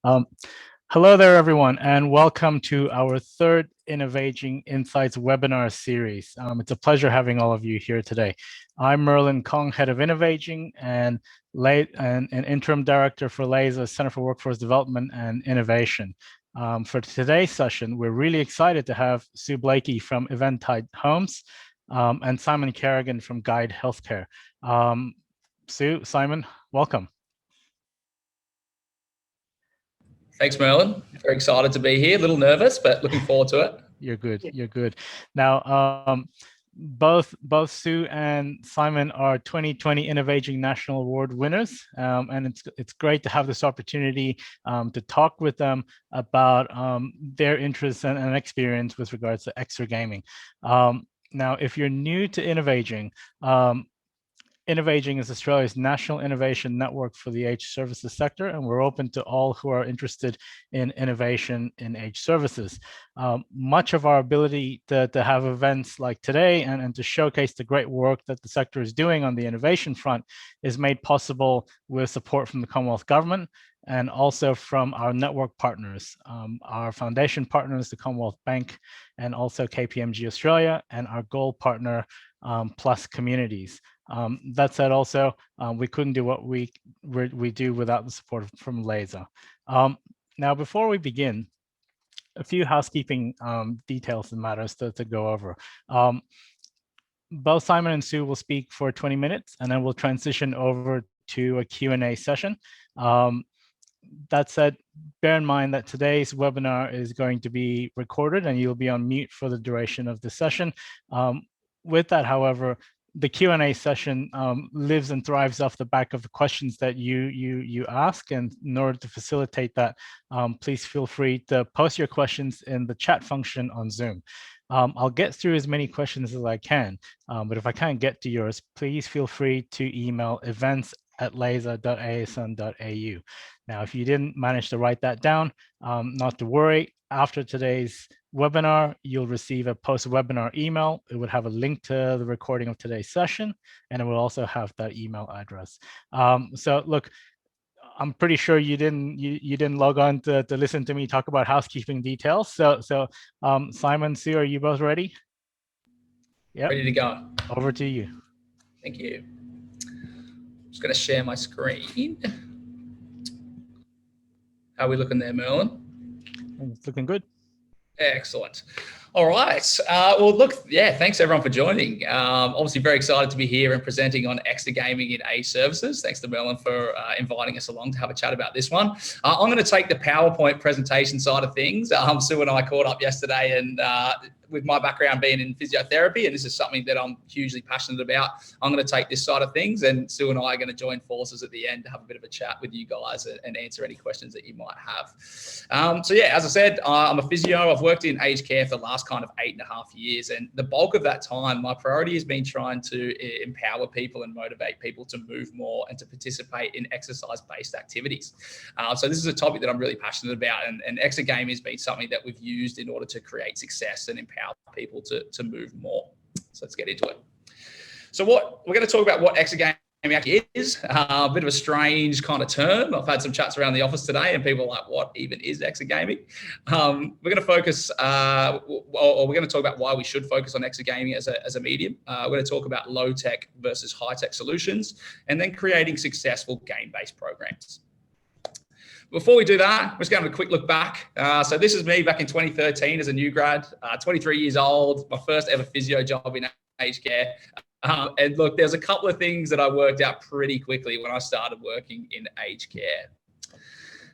Um, Hello there, everyone, and welcome to our third Innovageing Insights webinar series. It's a pleasure having all of you here today. I'm Merlin Kong, Head of Innovageing and Interim Director for LASA Center for Workforce Development and Innovation. For today's session, we're really excited to have Sue Blakey from Eventide Homes and Simon Kerrigan from Guide Healthcare. Sue, Simon, welcome. Thanks, Merlin. Very excited to be here. A little nervous, but looking forward to it. You're good. You're good. Now, both Sue and Simon are 2020 Innovageing National Award winners, and it's great to have this opportunity to talk with them about their interests and experience with regards to extra gaming. Now, if you're new to Innovageing, Innovageing is Australia's national innovation network for the aged services sector, and we're open to all who are interested in innovation in aged services. Much of our ability to have events like today and to showcase the great work that the sector is doing on the innovation front is made possible with support from the Commonwealth Government and also from our network partners, our foundation partners, the Commonwealth Bank, and also KPMG Australia, and our gold partner, Plus Communities. That said, also, we couldn't do what we do without the support from LASA. Now, before we begin, a few housekeeping details and matters to go over. Both Simon and Sue will speak for 20 minutes, and then we'll transition over to a Q&A session. That said, bear in mind that today's webinar is going to be recorded, and you'll be on mute for the duration of the session. With that, however, the Q&A session lives and thrives off the back of the questions that you ask, and in order to facilitate that, please feel free to post your questions in the chat function on Zoom. I'll get through as many questions as I can, but if I can't get to yours, please feel free to email events@lasa.asn.au. Now, if you didn't manage to write that down, not to worry. After today's webinar, you'll receive a post-webinar email. It would have a link to the recording of today's session, and it will also have that email address. So look, I'm pretty sure you didn't log on to listen to me talk about housekeeping details. So Simon, Sue, are you both ready? Yeah. Ready to go. Over to you. Thank you. I'm just going to share my screen. How are we looking there, Merlin? It's looking good. Excellent. All right. Well, look, yeah, thanks everyone for joining. Obviously very excited to be here and presenting on extra gaming in aged services. Thanks to Merlin for inviting us along to have a chat about this one. I'm going to take the PowerPoint presentation side of things. Sue and I caught up yesterday, and with my background being in physiotherapy, and this is something that I'm hugely passionate about, I'm going to take this side of things, and Sue and I are going to join forces at the end to have a bit of a chat with you guys and answer any questions that you might have. So yeah, as I said, I'm a physio. I've worked in aged care for the last kind of 8.5 years, and the bulk of that time, my priority has been trying to empower people and motivate people to move more and to participate in exercise-based activities. So this is a topic that I'm really passionate about, and extra gaming has been something that we've used in order to create success and empower people to move more. So let's get into it. So what we're going to talk about what extra gaming actually is, a bit of a strange kind of term. I've had some chats around the office today and people are like, what even is extra gaming? We're going to focus, or we're going to talk about why we should focus on extra gaming as a medium. We're going to talk about low tech versus high tech solutions, and then creating successful game-based programs. Before we do that, we're just going to have a quick look back. So this is me back in 2013 as a new grad, 23 years old, my first ever physio job in aged care. And look, there's a couple of things that I worked out pretty quickly when I started working in aged care.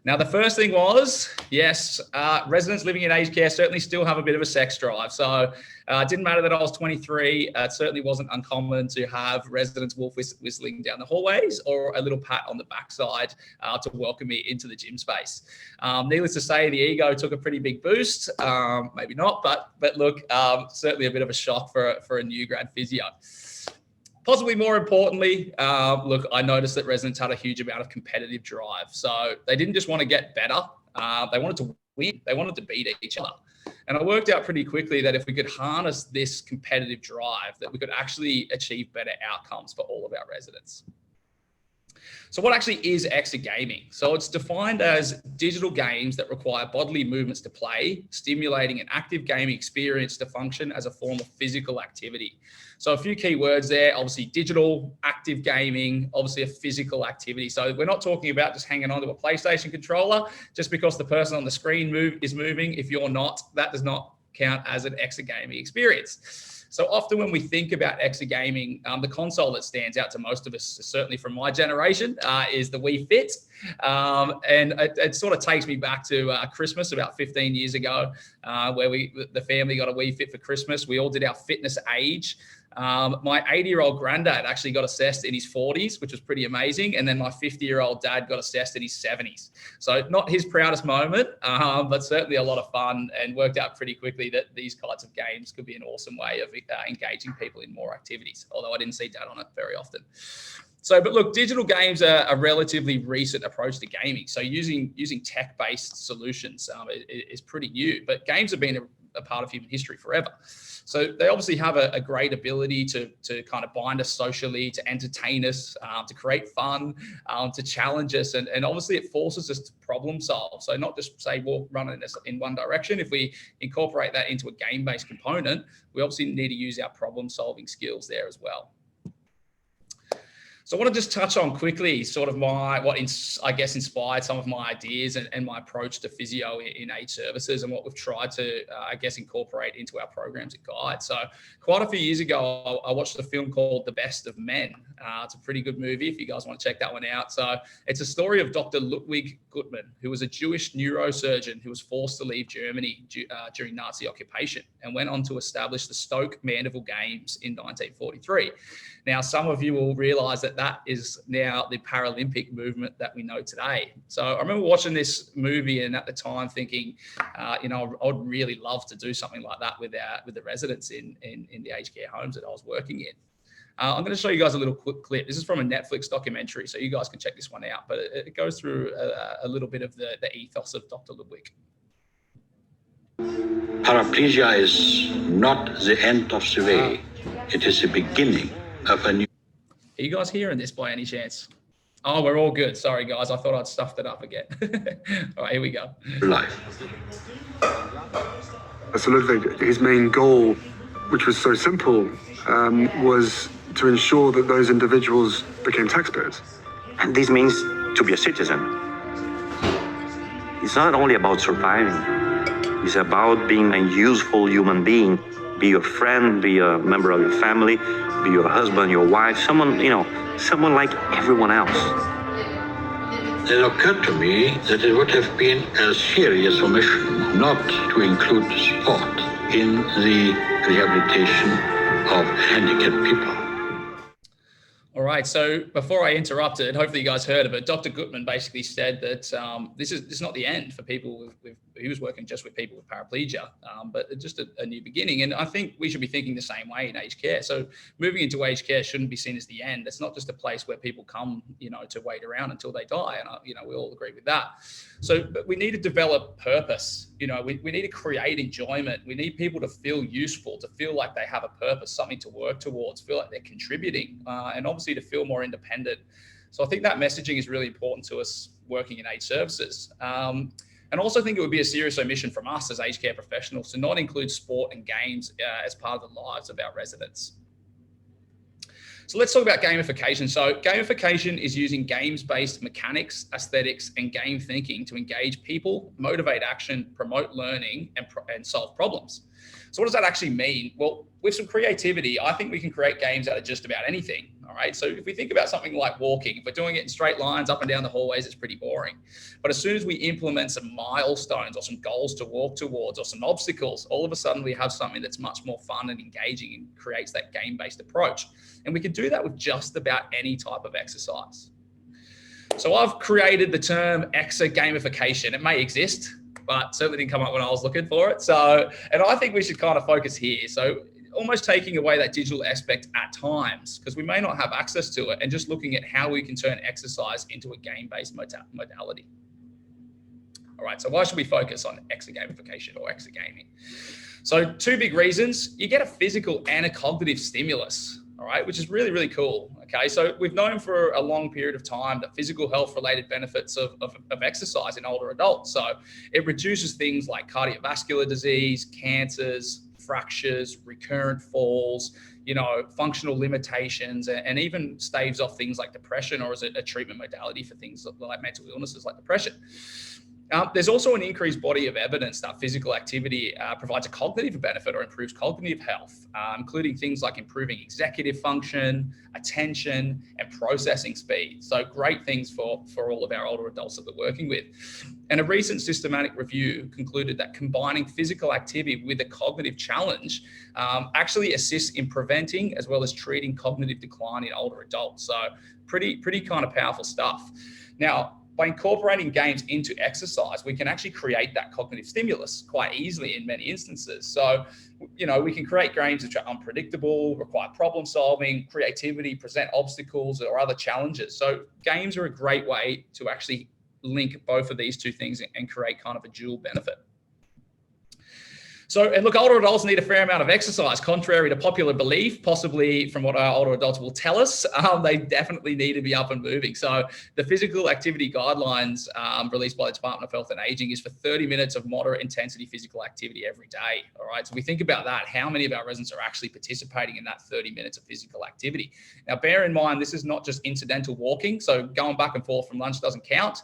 Now, the first thing was, yes, residents living in aged care certainly still have a bit of a sex drive. So it didn't matter that I was 23. It certainly wasn't uncommon to have residents wolf whistling down the hallways or a little pat on the backside to welcome me into the gym space. Needless to say, the ego took a pretty big boost. Maybe not, but look, certainly a bit of a shock for a new grad physio. Possibly more importantly, look, I noticed that residents had a huge amount of competitive drive. So they didn't just want to get better. They wanted to win. They wanted to beat each other. And I worked out pretty quickly that if we could harness this competitive drive, that we could actually achieve better outcomes for all of our residents. So what actually is exergaming? So it's defined as digital games that require bodily movements to play, stimulating an active gaming experience to function as a form of physical activity. So a few key words there, obviously digital, active gaming, obviously a physical activity. So we're not talking about just hanging onto a PlayStation controller just because the person on the screen is moving. If you're not, that does not count as an exergaming experience. So often when we think about exergaming, the console that stands out to most of us, certainly from my generation, is the Wii Fit. And it sort of takes me back to Christmas about 15 years ago, where the family got a Wii Fit for Christmas. We all did our fitness age. My 80-year-old granddad actually got assessed in his 40s, which was pretty amazing. And then my 50-year-old dad got assessed in his 70s. So not his proudest moment, but certainly a lot of fun, and worked out pretty quickly that these kinds of games could be an awesome way of engaging people in more activities, although I didn't see dad on it very often. So, but look, digital games are a relatively recent approach to gaming. So using tech-based solutions is pretty new, but games have been a part of human history forever. So they obviously have a great ability to kind of bind us socially, to entertain us, to create fun, to challenge us. And obviously it forces us to problem solve. So not just say, well, run in one direction. If we incorporate that into a game-based component, we obviously need to use our problem solving skills there as well. So I want to just touch on quickly sort of what I guess inspired some of my ideas and my approach to physio in age services, and what we've tried to, I guess, incorporate into our programs at Guide. So quite a few years ago, I watched a film called The Best of Men. It's a pretty good movie if you guys want to check that one out. So it's a story of Dr. Ludwig Guttmann, who was a Jewish neurosurgeon who was forced to leave Germany during Nazi occupation, and went on to establish the Stoke Mandeville Games in 1943. Now, some of you will realize that is now the Paralympic movement that we know today. So I remember watching this movie and at the time thinking, I'd really love to do something like that with the residents in the aged care homes that I was working in. I'm going to show you guys a little quick clip. This is from a Netflix documentary, so you guys can check this one out. But it goes through a little bit of the ethos of Dr. Ludwig. Paraplegia is not the end of the way. It is the beginning of a new... Are you guys hearing this by any chance? Oh, we're all good. Sorry, guys. I thought I'd stuffed it up again. All right, here we go. life. So Ludwig, his main goal, which was so simple, was to ensure that those individuals became taxpayers. And this means to be a citizen. It's not only about surviving. It's about being a useful human being. Be your friend, be a member of your family, be your husband, your wife, someone like everyone else. It occurred to me that it would have been a serious omission not to include sport in the rehabilitation of handicapped people. All right, so before I interrupted, hopefully you guys heard of it. Dr. Guttmann basically said that this is not the end for people he was working just with people with paraplegia, but just a new beginning. And I think we should be thinking the same way in aged care. So moving into aged care shouldn't be seen as the end. It's not just a place where people come, to wait around until they die. And, we all agree with that. So, but we need to develop purpose. We need to create enjoyment. We need people to feel useful, to feel like they have a purpose, something to work towards, feel like they're contributing, and obviously to feel more independent. So I think that messaging is really important to us working in aged services. And also think it would be a serious omission from us as aged care professionals to not include sport and games as part of the lives of our residents. So let's talk about gamification. So gamification is using games-based mechanics, aesthetics, and game thinking to engage people, motivate action, promote learning, and solve problems. So what does that actually mean? Well, with some creativity, I think we can create games out of just about anything. All right. So if we think about something like walking, if we're doing it in straight lines up and down the hallways, it's pretty boring. But as soon as we implement some milestones or some goals to walk towards or some obstacles, all of a sudden we have something that's much more fun and engaging and creates that game-based approach. And we can do that with just about any type of exercise. So I've created the term exergamification. It may exist, but certainly didn't come up when I was looking for it. So, and I think we should kind of focus here. So almost taking away that digital aspect at times, because we may not have access to it, and just looking at how we can turn exercise into a game-based modality. All right, so why should we focus on exergamification or exergaming? So two big reasons. You get a physical and a cognitive stimulus, all right, which is really, really cool. Okay, so we've known for a long period of time that physical health related benefits of exercise in older adults. So it reduces things like cardiovascular disease, cancers, fractures, recurrent falls, functional limitations, and even staves off things like depression, or is it a treatment modality for things like mental illnesses like depression. There's also an increased body of evidence that physical activity provides a cognitive benefit or improves cognitive health, including things like improving executive function, attention, and processing speed. So great things for all of our older adults that we're working with. And a recent systematic review concluded that combining physical activity with a cognitive challenge actually assists in preventing as well as treating cognitive decline in older adults. So pretty kind of powerful stuff. Now, by incorporating games into exercise, we can actually create that cognitive stimulus quite easily in many instances. So, we can create games which are unpredictable, require problem solving, creativity, present obstacles or other challenges. So games are a great way to actually link both of these two things and create kind of a dual benefit. So, and look, older adults need a fair amount of exercise, contrary to popular belief, possibly from what our older adults will tell us. They definitely need to be up and moving. So the physical activity guidelines released by the Department of Health and Aging is for 30 minutes of moderate intensity physical activity every day. All right. So we think about that, how many of our residents are actually participating in that 30 minutes of physical activity? Now, bear in mind, this is not just incidental walking. So going back and forth from lunch doesn't count.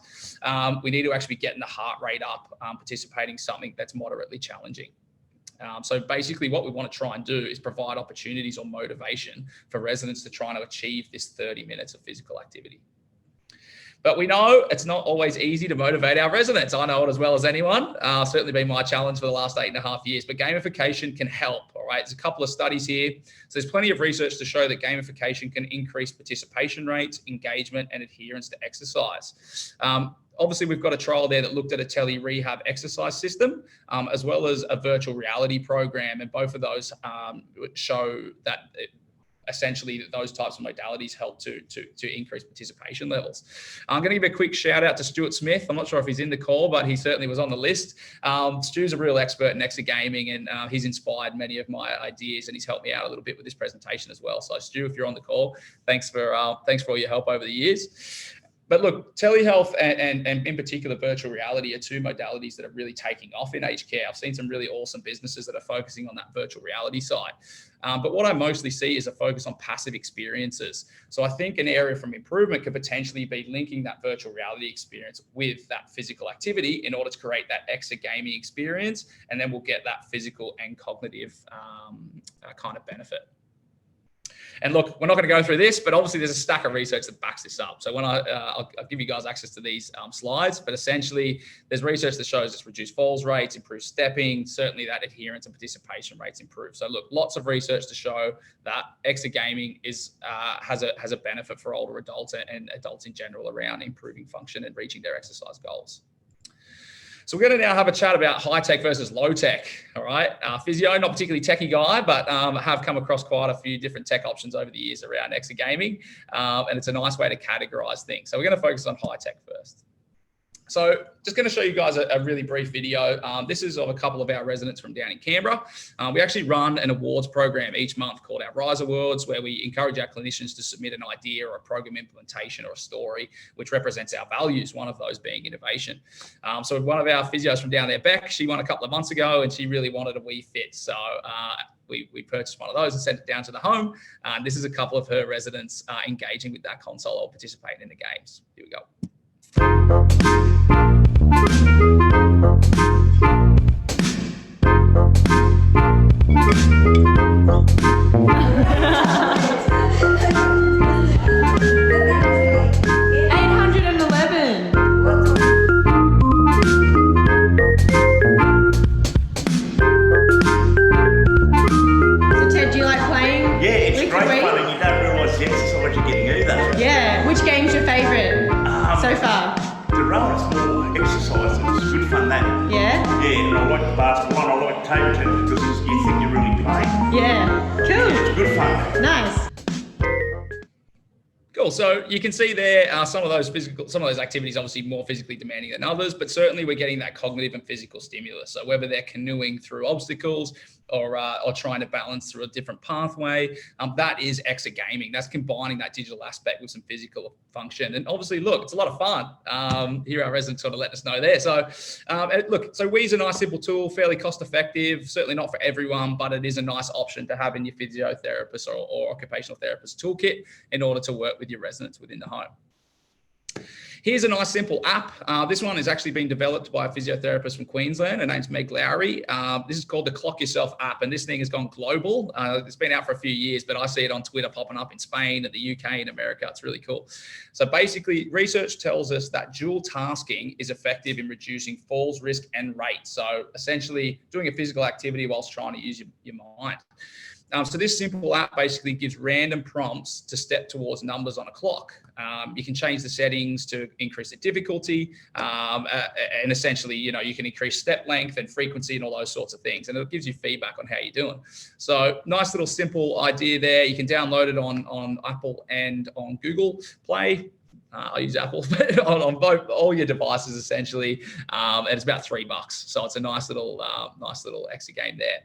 We need to actually be getting the heart rate up, participating in something that's moderately challenging. So basically what we want to try and do is provide opportunities or motivation for residents to try and achieve this 30 minutes of physical activity. But we know it's not always easy to motivate our residents. I know it as well as anyone. Certainly been my challenge for the last 8.5 years, but gamification can help, all right? There's a couple of studies here. So there's plenty of research to show that gamification can increase participation rates, engagement, and adherence to exercise. Obviously, we've got a trial there that looked at a tele-rehab exercise system, as well as a virtual reality program. And both of those show that essentially those types of modalities help to increase participation levels. I'm going to give a quick shout out to Stuart Smith. I'm not sure if he's in the call, but he certainly was on the list. Stu's a real expert in exergaming, and he's inspired many of my ideas, and he's helped me out a little bit with this presentation as well. So Stu, if you're on the call, thanks for all your help over the years. But look, telehealth and in particular virtual reality are two modalities that are really taking off in aged care. I've seen some really awesome businesses that are focusing on that virtual reality side. But what I mostly see is a focus on passive experiences. So I think an area from improvement could potentially be linking that virtual reality experience with that physical activity in order to create that exergaming experience. And then we'll get that physical and cognitive kind of benefit. And look, we're not going to go through this, but obviously there's a stack of research that backs this up. So when I'll give you guys access to these slides, but essentially there's research that shows this reduced falls rates, improves stepping, certainly that adherence and participation rates improve. So look, lots of research to show that exergaming has a benefit for older adults and adults in general around improving function and reaching their exercise goals. So we're going to now have a chat about high tech versus low tech. All right. Physio, not particularly techie guy, but have come across quite a few different tech options over the years around exergaming. And it's a nice way to categorize things. So we're going to focus on high tech first. So just going to show you guys a really brief video. This is of a couple of our residents from down in Canberra. We actually run an awards program each month called our Rise Awards, where we encourage our clinicians to submit an idea or a program implementation or a story which represents our values, one of those being innovation. So one of our physios from down there, Beck, she won a couple of months ago and she really wanted a Wii Fit. So we purchased one of those and sent it down to the home. This is a couple of her residents engaging with that console or participating in the games. Here we go. So far? The rower's more exercise. It's good fun, that. Yeah? Yeah, and I like the basketball and I like table tennis because you think you're really playing. Yeah, cool. Yeah, it's good fun. Nice. Cool. cool. So you can see there some of those activities obviously more physically demanding than others, but certainly we're getting that cognitive and physical stimulus. So whether they're canoeing through obstacles or trying to balance through a different pathway, that is exergaming. That's combining that digital aspect with some physical function. And obviously, look, it's a lot of fun. Here our residents sort of let us know there. So look, so We's a nice simple tool, fairly cost effective, certainly not for everyone, but it is a nice option to have in your physiotherapist or occupational therapist toolkit in order to work with your residents within the home. Here's a nice simple app. This one is actually being developed by a physiotherapist from Queensland. Her name's Meg Lowry. This is called the Clock Yourself app, and this thing has gone global. It's been out for a few years, but I see it on Twitter popping up in Spain and the UK and America. It's really cool. So basically, research tells us that dual tasking is effective in reducing falls risk and rate. So essentially, doing a physical activity whilst trying to use your mind. So this simple app basically gives random prompts to step towards numbers on a clock. You can change the settings to increase the difficulty, and essentially, you can increase step length and frequency and all those sorts of things. And it gives you feedback on how you're doing. So nice little simple idea there. You can download it on Apple and on Google Play. I use Apple on both all your devices essentially, and it's about $3. So it's a nice little extra game there.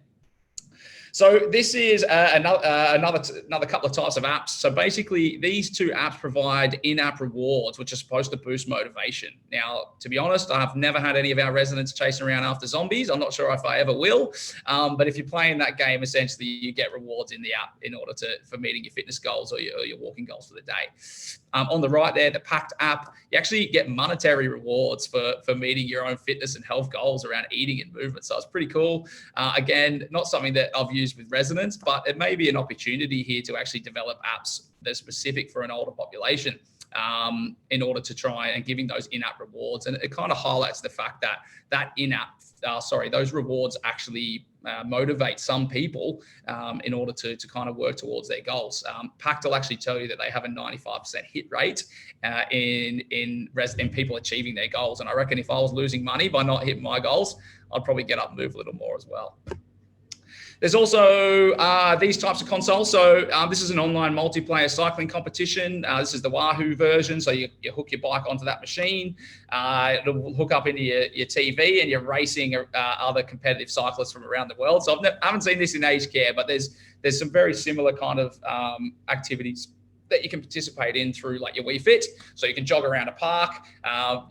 So this is another couple of types of apps. So basically, these two apps provide in-app rewards, which are supposed to boost motivation. Now, to be honest, I've never had any of our residents chasing around after zombies. I'm not sure if I ever will. But if you're playing that game, essentially, you get rewards in the app in order for meeting your fitness goals or your walking goals for the day. On the right there, the Pact app, you actually get monetary rewards for meeting your own fitness and health goals around eating and movement. So it's pretty cool. Again, not something that I've used with residents, but it may be an opportunity here to actually develop apps that are specific for an older population in order to try and giving those in-app rewards. And it kind of highlights the fact that those rewards actually motivate some people in order to kind of work towards their goals. Pact will actually tell you that they have a 95% hit rate in people achieving their goals. And I reckon if I was losing money by not hitting my goals, I'd probably get up and move a little more as well. There's also these types of consoles. So this is an online multiplayer cycling competition. This is the Wahoo version. So you hook your bike onto that machine. It'll hook up into your TV and you're racing other competitive cyclists from around the world. So I haven't seen this in aged care, but there's some very similar kind of activities that you can participate in through like your Wii Fit. So you can jog around a park.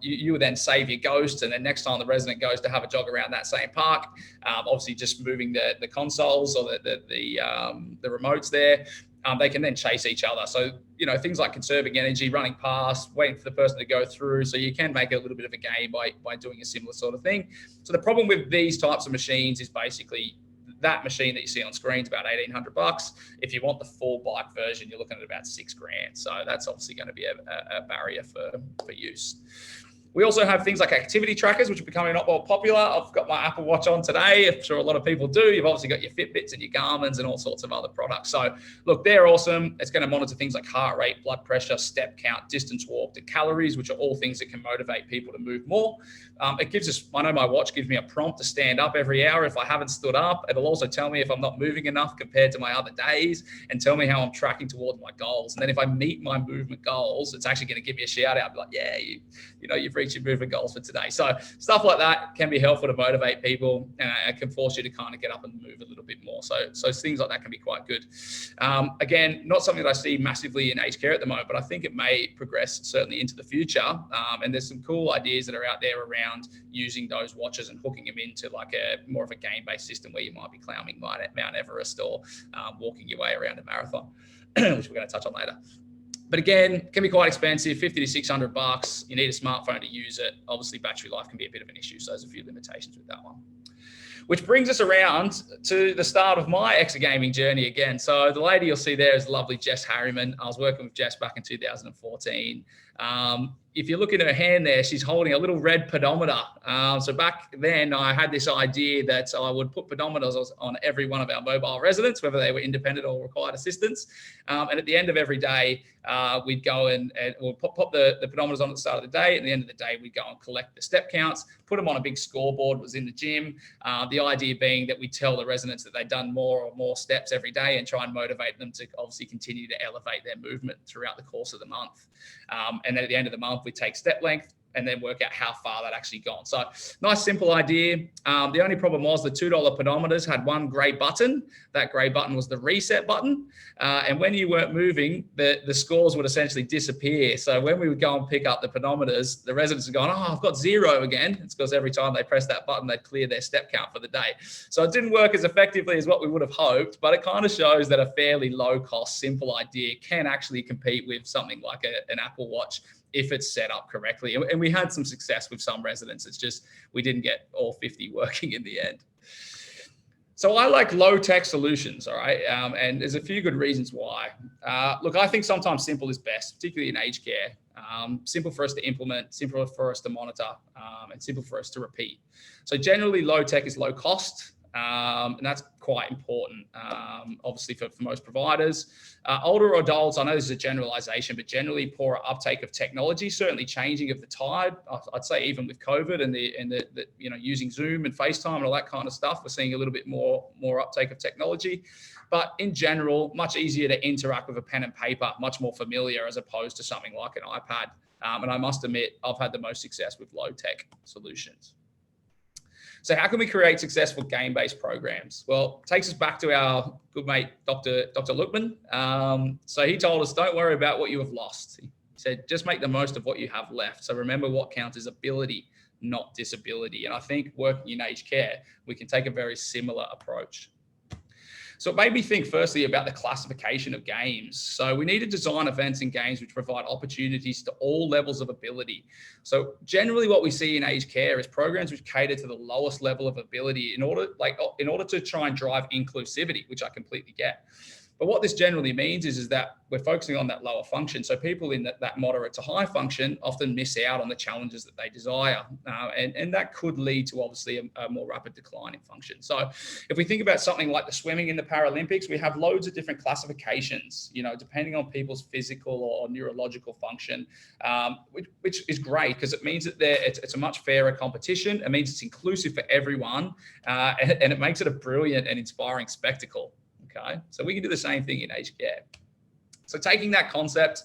You then save your ghosts, and then next time the resident goes to have a jog around that same park, obviously just moving the consoles or the remotes there, they can then chase each other. So things like conserving energy, running past, waiting for the person to go through. So you can make it a little bit of a game by doing a similar sort of thing. So the problem with these types of machines is basically that machine that you see on screen is about $1,800. If you want the full bike version, you're looking at about $6,000. So that's obviously going to be a barrier for use. We also have things like activity trackers, which are becoming a lot more popular. I've got my Apple Watch on today. I'm sure a lot of people do. You've obviously got your Fitbits and your Garmins and all sorts of other products. So look, they're awesome. It's going to monitor things like heart rate, blood pressure, step count, distance walked, and calories, which are all things that can motivate people to move more. It gives us, I know my watch gives me a prompt to stand up every hour if I haven't stood up. It'll also tell me if I'm not moving enough compared to my other days and tell me how I'm tracking towards my goals. And then if I meet my movement goals, it's actually going to give me a shout out. Be like, yeah, you've reached your movement goals for today. So stuff like that can be helpful to motivate people, and it can force you to kind of get up and move a little bit more. So things like that can be quite good. Again, not something that I see massively in aged care at the moment, but I think it may progress certainly into the future. And there's some cool ideas that are out there around using those watches and hooking them into like more of a game-based system where you might be climbing Mount Everest or walking your way around a marathon, which we're going to touch on later. But again, can be quite expensive, $50 to $600. You need a smartphone to use it. Obviously, battery life can be a bit of an issue, so there's a few limitations with that one. Which brings us around to the start of my exergaming journey again. So the lady you'll see there is the lovely Jess Harriman. I was working with Jess back in 2014. If you look in her hand there, she's holding a little red pedometer. So back then I had this idea that I would put pedometers on every one of our mobile residents, whether they were independent or required assistance. And at the end of every day, we'd go and we'll pop the pedometers on at the start of the day. At the end of the day, we'd go and collect the step counts, put them on a big scoreboard. It was in the gym. The idea being that we tell the residents that they've done more steps every day and try and motivate them to obviously continue to elevate their movement throughout the course of the month. And then at the end of the month, we take step length and then work out how far that actually gone. So nice, simple idea. The only problem was the $2 pedometers had one gray button. That gray button was the reset button. And when you weren't moving, the scores would essentially disappear. So when we would go and pick up the pedometers, the residents are going, oh, I've got 0 again. It's because every time they press that button, they'd clear their step count for the day. So it didn't work as effectively as what we would have hoped, but it kind of shows that a fairly low cost, simple idea can actually compete with something like an Apple Watch if it's set up correctly. And we had some success with some residents. It's just, we didn't get all 50 working in the end. So I like low tech solutions, all right? And there's a few good reasons why. Look, I think sometimes simple is best, particularly in aged care. Simple for us to implement, simple for us to monitor, and simple for us to repeat. So generally low tech is low cost. And that's quite important, obviously, for most providers. Older adults, I know this is a generalization, but generally poorer uptake of technology, certainly changing of the tide. I'd say even with COVID and the using Zoom and FaceTime and all that kind of stuff, we're seeing a little bit more uptake of technology. But in general, much easier to interact with a pen and paper, much more familiar as opposed to something like an iPad. And I must admit, I've had the most success with low tech solutions. So how can we create successful game-based programs? Well, it takes us back to our good mate, Dr. Luckman. So he told us, don't worry about what you have lost. He said, just make the most of what you have left. So remember what counts as ability, not disability. And I think working in aged care, we can take a very similar approach. So it made me think firstly about the classification of games. So we need to design events and games which provide opportunities to all levels of ability. So generally what we see in aged care is programs which cater to the lowest level of ability in order to try and drive inclusivity, which I completely get. But what this generally means is that we're focusing on that lower function. So people in that moderate to high function often miss out on the challenges that they desire. And that could lead to obviously a more rapid decline in function. So if we think about something like the swimming in the Paralympics, we have loads of different classifications, depending on people's physical or neurological function, which is great because it means that it's a much fairer competition. It means it's inclusive for everyone, and it makes it a brilliant and inspiring spectacle. Okay, so we can do the same thing in aged care. So taking that concept,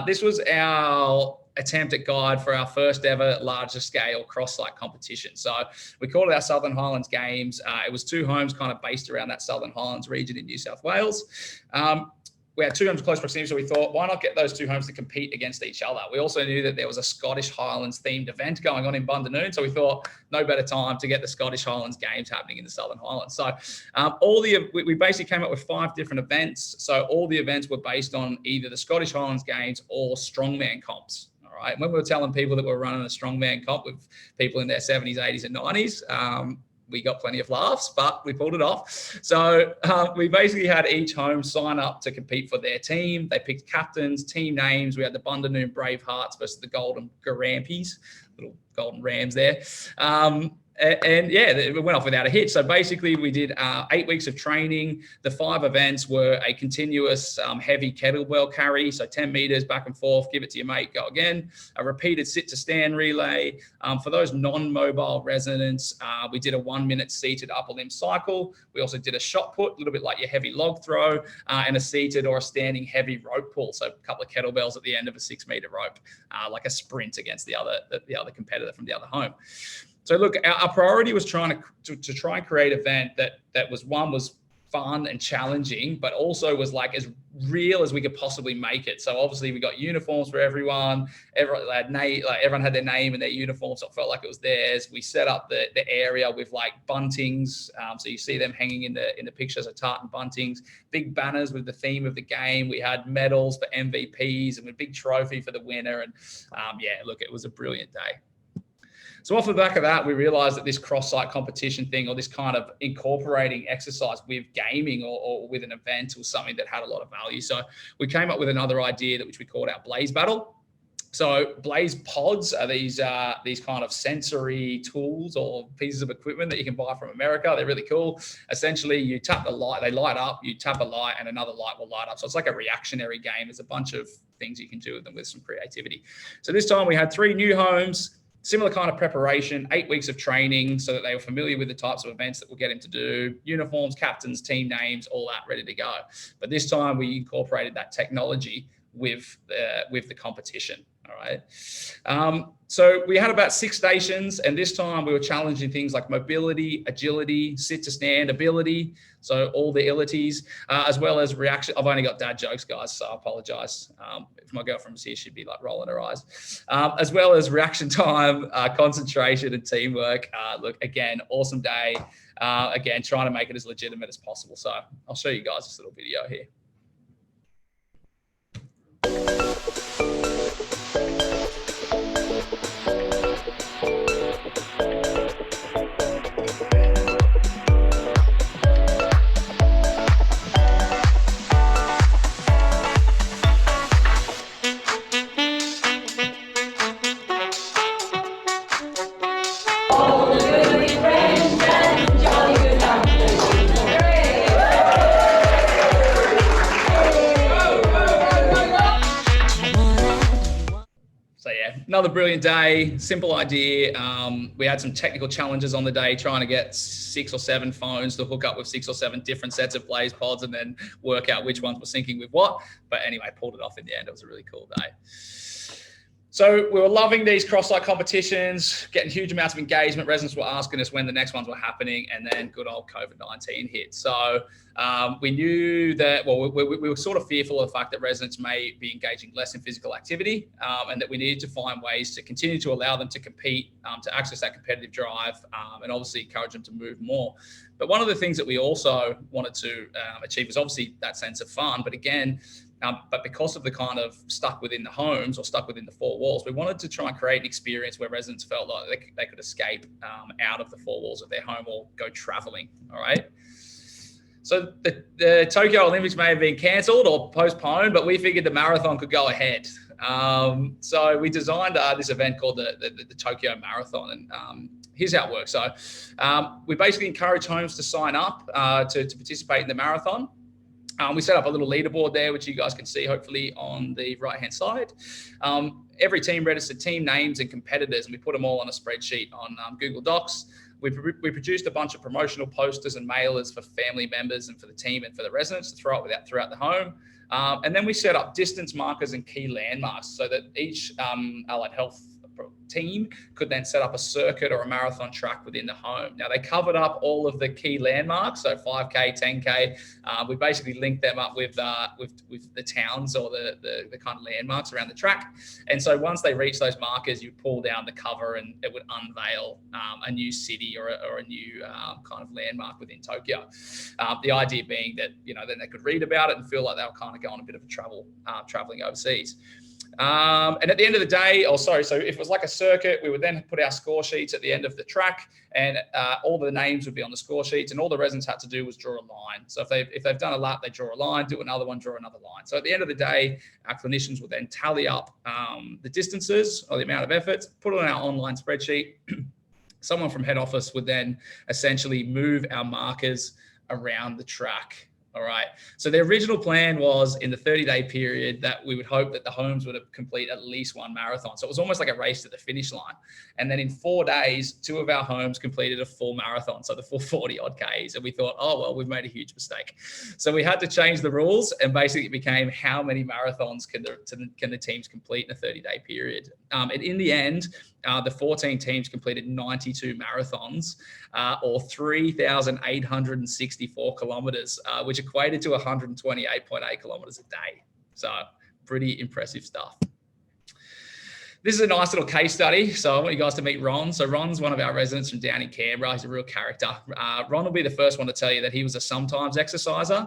this was our attempt at guide for our first ever larger scale cross-site competition. So we called it our Southern Highlands Games. It was 2 homes kind of based around that Southern Highlands region in New South Wales. We had 2 homes close proximity, so we thought, why not get those 2 homes to compete against each other? We also knew that there was a Scottish Highlands themed event going on in Bundanoon, so we thought no better time to get the Scottish Highlands Games happening in the Southern Highlands. So we basically came up with 5 different events. So all the events were based on either the Scottish Highlands Games or strongman comps. All right. And when we were telling people that we're running a strongman comp with people in their 70s, 80s, and 90s, we got plenty of laughs, but we pulled it off. So we basically had each home sign up to compete for their team. They picked captains, team names. We had the Bundanoon Bravehearts versus the Golden Garampies, little golden rams there. And yeah, it went off without a hitch. So basically we did 8 weeks of training. The 5 events were a continuous heavy kettlebell carry. So 10 meters back and forth, give it to your mate, go again. A repeated sit to stand relay. For those non-mobile residents, we did a 1-minute seated upper limb cycle. We also did a shot put, a little bit like your heavy log throw, and a seated or a standing heavy rope pull. So a couple of kettlebells at the end of a 6-meter rope, like a sprint against the other competitor from the other home. So look, our priority was trying to try and create an event that was fun and challenging, but also was like as real as we could possibly make it. So obviously we got uniforms for everyone. Everyone had their name and their uniform, so it felt like it was theirs. We set up the area with like buntings. So you see them hanging in the pictures of tartan buntings, big banners with the theme of the game. We had medals for MVPs and a big trophy for the winner. And yeah, look, it was a brilliant day. So off the back of that, we realized that this cross-site competition thing, or this kind of incorporating exercise with gaming or with an event, was something that had a lot of value. So we came up with another idea which we called our Blaze Battle. So Blaze pods are these kind of sensory tools or pieces of equipment that you can buy from America. They're really cool. Essentially, you tap the light, they light up, you tap a light and another light will light up. So it's like a reactionary game. There's a bunch of things you can do with them with some creativity. So this time we had 3 new homes, similar kind of preparation, 8 weeks of training so that they were familiar with the types of events that we'll get him to do, uniforms, captains, team names, all that ready to go. But this time we incorporated that technology with the competition. All right. So we had about 6 stations, and this time we were challenging things like mobility, agility, sit to stand ability. So all the abilities, as well as reaction. I've only got dad jokes, guys, so I apologize. If my girlfriend was here, she'd be like rolling her eyes. As well as reaction time, concentration, and teamwork. Look, again, awesome day. Again, trying to make it as legitimate as possible. So I'll show you guys this little video here. Another brilliant day, simple idea. We had some technical challenges on the day, trying to get 6 or 7 phones to hook up with 6 or 7 different sets of Blaze pods and then work out which ones were syncing with what. But anyway, pulled it off in the end. It was a really cool day. So we were loving these cross-site competitions, getting huge amounts of engagement. Residents were asking us when the next ones were happening, and then good old COVID-19 hit. So we knew that, well, we were sort of fearful of the fact that residents may be engaging less in physical activity, and that we needed to find ways to continue to allow them to compete, to access that competitive drive, and obviously encourage them to move more. But one of the things that we also wanted to achieve was obviously that sense of fun. But again, but because of the kind of stuck within the homes or stuck within the 4 walls, we wanted to try and create an experience where residents felt like they could escape out of the 4 walls of their home or go traveling. All right. So the Tokyo Olympics may have been cancelled or postponed, but we figured the marathon could go ahead. So we designed this event called the Tokyo Marathon, and here's how it works. So we basically encourage homes to sign up to participate in the marathon. We set up a little leaderboard there, which you guys can see hopefully on the right-hand side. Every team registered team names and competitors, and we put them all on a spreadsheet on Google Docs. We produced a bunch of promotional posters and mailers for family members and for the team and for the residents to throw out throughout the home. And then we set up distance markers and key landmarks so that each allied health team could then set up a circuit or a marathon track within the home. Now, they covered up all of the key landmarks, so 5K, 10K. We basically linked them up with the towns or the kind of landmarks around the track. And so once they reach those markers, you pull down the cover and it would unveil a new city or a new kind of landmark within Tokyo. The idea being that, then they could read about it and feel like they were kind of going a bit of a traveling overseas. And at the end of the day, so if it was like a circuit, we would then put our score sheets at the end of the track, and all the names would be on the score sheets, and all the residents had to do was draw a line. So if they've done a lap, they draw a line, do another one, draw another line. So at the end of the day, our clinicians would then tally up the distances or the amount of efforts, put it on our online spreadsheet. Someone from head office would then essentially move our markers around the track. All right. So the original plan was in the 30-day period that we would hope that the homes would complete at least 1 marathon. So it was almost like a race to the finish line. And then in 4 days, 2 of our homes completed a full marathon, so the full 40 odd Ks. And we thought, oh, well, we've made a huge mistake. So we had to change the rules, and basically it became how many marathons can the teams complete in a 30-day period. And in the end, the 14 teams completed 92 marathons, or 3,864 kilometers, which equated to 128.8 kilometers a day. So pretty impressive stuff. This is a nice little case study. So I want you guys to meet Ron. So Ron's one of our residents from down in Canberra. He's a real character. Ron will be the first one to tell you that he was a sometimes exerciser.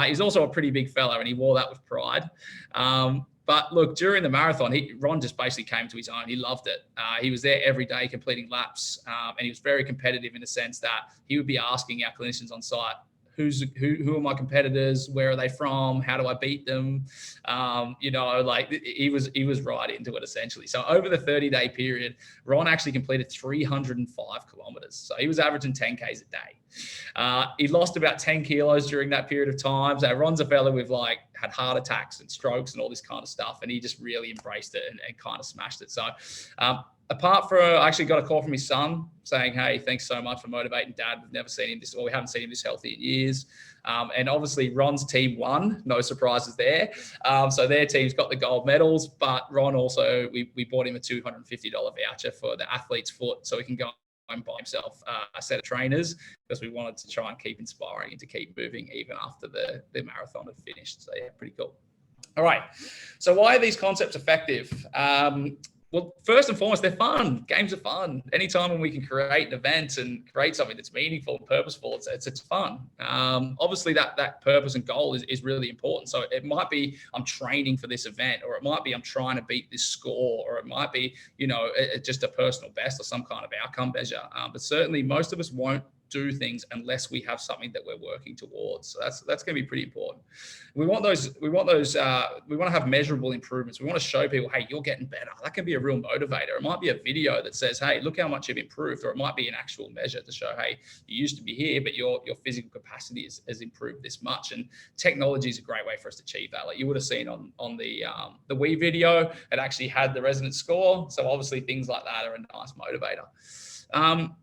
He's also a pretty big fella, and he wore that with pride. But look, during the marathon, Ron just basically came to his own. He loved it. He was there every day completing laps, and he was very competitive in the sense that he would be asking our clinicians on site, who are my competitors? Where are they from? How do I beat them? You know, like he was right into it essentially. So over the 30-day period, Ron actually completed 305 kilometers. So he was averaging 10Ks a day. He lost about 10 kilos during that period of time. So Ron's a fella with like had heart attacks and strokes and all this kind of stuff. And he just really embraced it and kind of smashed it. So apart from, I actually got a call from his son saying, hey, thanks so much for motivating Dad. We've never seen him this, or we haven't seen him this healthy in years. And obviously Ron's team won, no surprises there. So their team's got the gold medals, but Ron also, we bought him a $250 voucher for the athlete's foot so he can go and buy himself a set of trainers, because we wanted to try and keep inspiring and to keep moving even after the marathon had finished. So yeah, pretty cool. All right. So why are these concepts effective? Well, first and foremost, they're fun. Games are fun. Anytime when we can create an event and create something that's meaningful and purposeful, it's fun. Obviously, that purpose and goal is really important. So it might be I'm training for this event, or it might be I'm trying to beat this score, or it might be, you know, just a personal best or some kind of outcome measure. But certainly, most of us won't do things unless we have something that we're working towards. So that's going to be pretty important. We want to have measurable improvements. We want to show people, hey, you're getting better. That can be a real motivator. It might be a video that says, hey, look how much you've improved, or it might be an actual measure to show, hey, you used to be here, but your physical capacity has improved this much. And technology is a great way for us to achieve that. Like you would have seen on the Wii video, it actually had the resonance score. So obviously things like that are a nice motivator.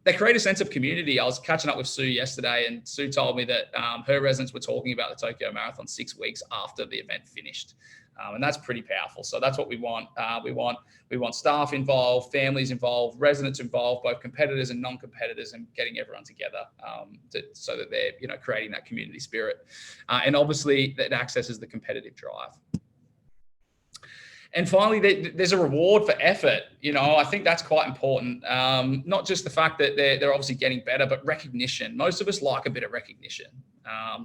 They create a sense of community. I was catching up with Sue yesterday, and Sue told me that her residents were talking about the Tokyo Marathon 6 weeks after the event finished. And that's pretty powerful. So that's what we want. We want staff involved, families involved, residents involved, both competitors and non-competitors, and getting everyone together so that they're, you know, creating that community spirit. And obviously that accesses the competitive drive. And finally, there's a reward for effort. You know, I think that's quite important. Not just the fact that they're obviously getting better, but recognition. Most of us like a bit of recognition.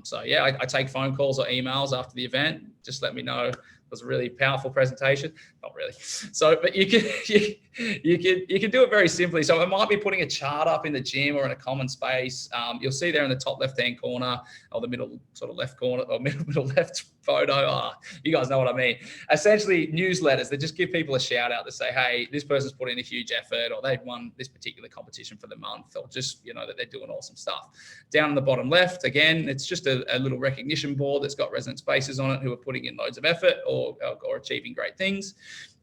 So yeah, I take phone calls or emails after the event. Just let me know it was a really powerful presentation. Not really. So, but you can do it very simply. So it might be putting a chart up in the gym or in a common space. You'll see there in the top left-hand corner, or the middle sort of left corner, or middle left photo. You guys know what I mean. Essentially newsletters that just give people a shout out to say, hey, this person's put in a huge effort, or they've won this particular competition for the month, or just, you know, that they're doing awesome stuff. Down in the bottom left, again, it's just a little recognition board that's got resonance faces on it who are putting in loads of effort or achieving great things.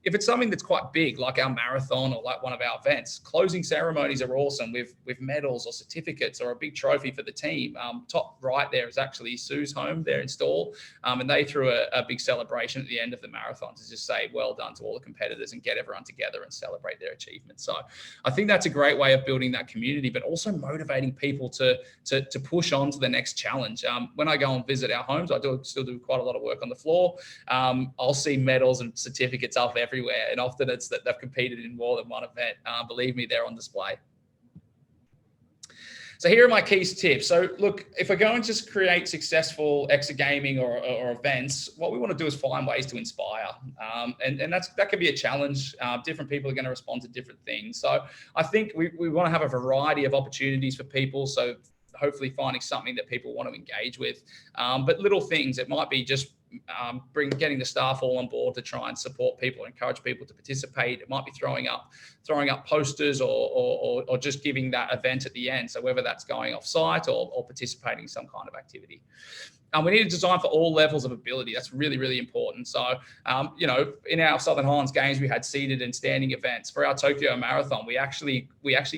If it's something that's quite big, like our marathon or like one of our events, closing ceremonies are awesome with medals or certificates or a big trophy for the team. Top right there is actually Sue's home there in Stawell. And they threw a big celebration at the end of the marathon to just say, well done to all the competitors and get everyone together and celebrate their achievements. So I think that's a great way of building that community, but also motivating people to push on to the next challenge. When I go and visit our homes, I still do quite a lot of work on the floor. I'll see medals and certificates up everywhere, and often it's that they've competed in more than one event. Believe me, they're on display. So here are my key tips. So look, if we're going to create successful exergaming or events, what we want to do is find ways to inspire. And that can be a challenge. Different people are going to respond to different things. So I think we want to have a variety of opportunities for people. So hopefully finding something that people want to engage with. But little things, it might be just getting the staff all on board to try and support people, encourage people to participate. It might be throwing up posters or just giving that event at the end. So whether that's going off site or participating in some kind of activity. We need to design for all levels of ability. That's really, really important. So, you know, in our Southern Highlands Games, we had seated and standing events. For our Tokyo Marathon, we actually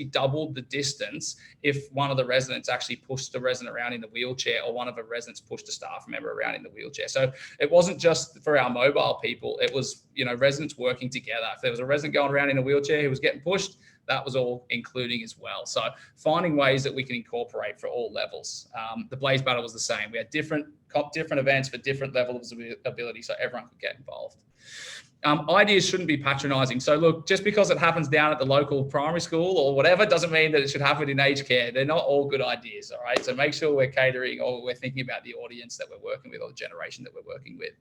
doubled the distance if one of the residents actually pushed the resident around in the wheelchair, or one of the residents pushed a staff member around in the wheelchair. So it wasn't just for our mobile people. It was, you know, residents working together. If there was a resident going around in a wheelchair who was getting pushed, that was all including as well. So finding ways that we can incorporate for all levels. The Blaze Battle was the same. We had different events for different levels of ability, so everyone could get involved. Ideas shouldn't be patronizing. So look, just because it happens down at the local primary school or whatever doesn't mean that it should happen in aged care. They're not all good ideas, all right? So make sure we're catering, or we're thinking about the audience that we're working with, or the generation that we're working with.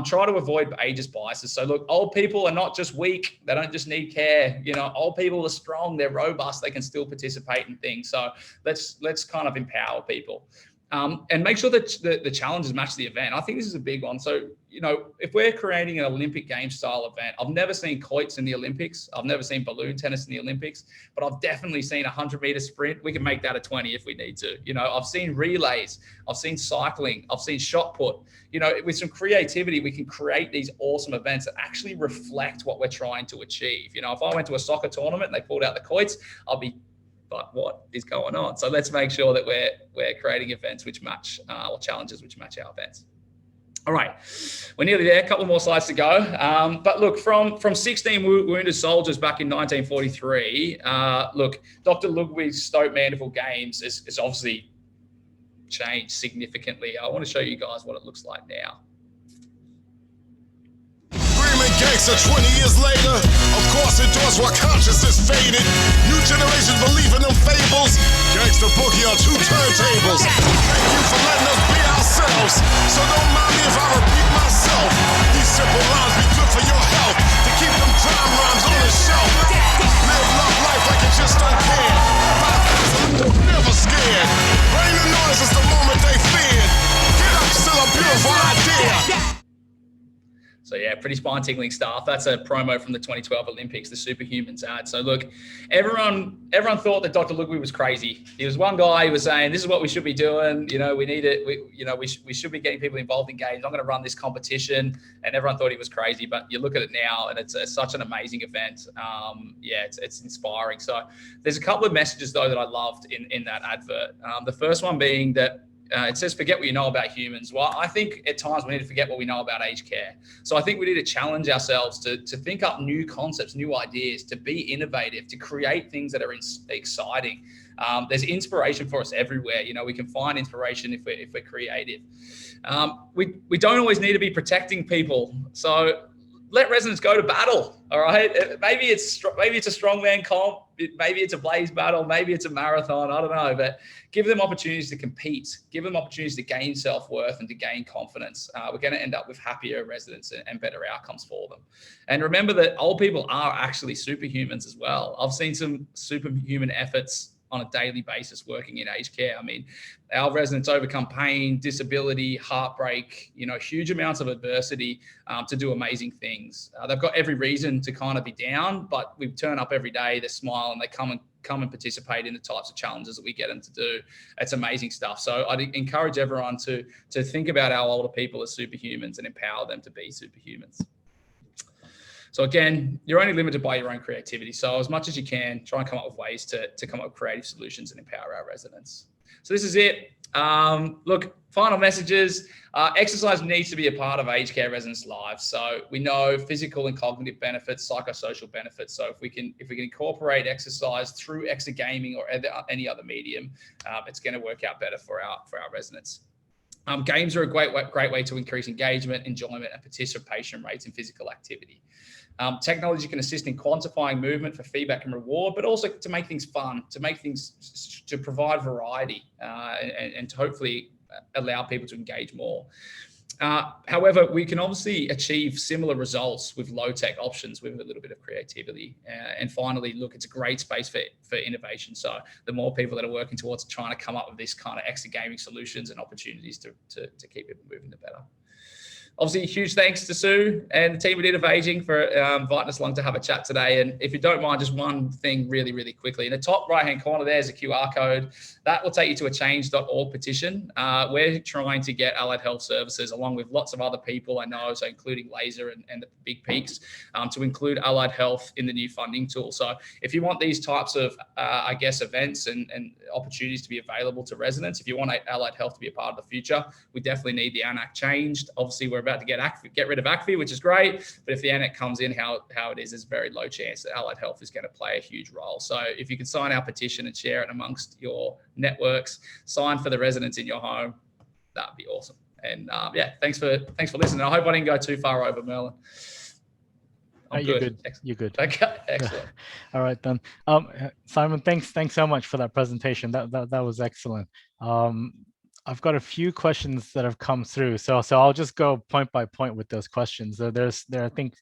Try to avoid ageist biases. So look, old people are not just weak. They don't just need care. You know, old people are strong. They're robust. They can still participate in things. So let's kind of empower people. And make sure that the challenges match the event. I think this is a big one. So, if we're creating an Olympic game style event, I've never seen quoits in the Olympics. I've never seen balloon tennis in the Olympics, but I've definitely seen a 100-meter sprint. We can make that a 20 if we need to. I've seen relays. I've seen cycling. I've seen shot put. With some creativity, we can create these awesome events that actually reflect what we're trying to achieve. If I went to a soccer tournament and they pulled out the quoits, I'll be, but what is going on? So let's make sure that we're creating events which match, or challenges which match our events. All right, we're nearly there. A couple more slides to go. But look, from 16 wounded soldiers back in 1943, look, Dr. Ludwig's Stoke Mandeville Games is obviously changed significantly. I want to show you guys what it looks like now. Gangster 20 years later, of course endorse while consciousness faded. New generations believe in them fables. Gangster boogie on 2 turntables. Thank you for letting us be ourselves. So don't mind me if I repeat myself. These simple lines be good for your health. To keep them time rhymes on the shelf. Live love life like you just don't care. 5,000 never scared. Bring the noise, it's the moment they feared. Get up, still a beautiful idea. So yeah, pretty spine-tingling stuff. That's a promo from the 2012 Olympics, the Superhumans ad. So look, everyone thought that Dr. Ludwig was crazy. He was one guy who was saying, this is what we should be doing. We need it. We should be getting people involved in games. I'm going to run this competition. And everyone thought he was crazy. But you look at it now, and it's such an amazing event. It's inspiring. So there's a couple of messages, though, that I loved in that advert. The first one being that it says, forget what you know about humans. Well, I think at times we need to forget what we know about aged care. So I think we need to challenge ourselves to think up new concepts, new ideas, to be innovative, to create things that are exciting. There's inspiration for us everywhere. We can find inspiration if we're creative. We don't always need to be protecting people. So let residents go to battle. All right. Maybe it's a strongman comp. Maybe it's a blaze battle. Maybe it's a marathon. I don't know. But give them opportunities to compete. Give them opportunities to gain self-worth and to gain confidence. We're going to end up with happier residents and better outcomes for them. And remember that old people are actually superhumans as well. I've seen some superhuman efforts on a daily basis working in aged care. I mean, our residents overcome pain, disability, heartbreak, huge amounts of adversity to do amazing things. They've got every reason to kind of be down, but we turn up every day, they smile, and they come and participate in the types of challenges that we get them to do. It's amazing stuff. So I'd encourage everyone to think about our older people as superhumans and empower them to be superhumans. So again, you're only limited by your own creativity. So as much as you can, try and come up with ways to come up with creative solutions and empower our residents. So this is it. Look, final messages. Exercise needs to be a part of aged care residents' lives. So we know physical and cognitive benefits, psychosocial benefits. So if we can incorporate exercise through exergaming or any other medium, it's going to work out better for our residents. Games are a great way to increase engagement, enjoyment, and participation rates in physical activity. Technology can assist in quantifying movement for feedback and reward, but also to make things fun, to provide variety, and to hopefully allow people to engage more. However, we can obviously achieve similar results with low-tech options with a little bit of creativity. And finally, look, it's a great space for innovation. So the more people that are working towards trying to come up with this kind of extra gaming solutions and opportunities to keep people moving, the better. Obviously, huge thanks to Sue and the team at Innovageing for inviting us along to have a chat today. And if you don't mind, just one thing really, really quickly. In the top right-hand corner, there's a QR code. That will take you to a change.org petition. We're trying to get allied health services, along with lots of other people I know, so including Laser and the Big Peaks, to include allied health in the new funding tool. So if you want these types of, events and opportunities to be available to residents, if you want allied health to be a part of the future, we definitely need the ANAC changed. Obviously, we're about to get rid of ACFI, which is great. But if the ANAC comes in how it is, there's a very low chance that allied health is going to play a huge role. So if you can sign our petition and share it amongst your networks, sign for the residents in your home, that'd be awesome. And thanks for listening. I hope I didn't go too far over, Merlin. You're good. You're good. Okay, excellent. All right then. Simon, thanks so much for that presentation. That was excellent. I've got a few questions that have come through, so I'll just go point by point with those questions. There are, I think,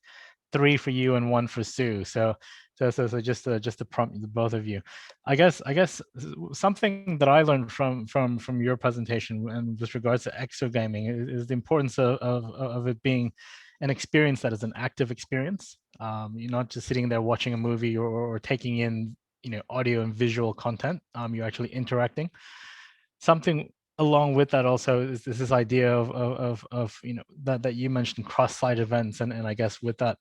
3 for you and 1 for Sue. So just to prompt the both of you. I guess something that I learned from your presentation and with regards to exergaming is the importance of it being an experience that is an active experience. You're not just sitting there watching a movie or taking in audio and visual content. You're actually interacting. Something along with that also is this idea of that you mentioned cross-site events, and I guess with that,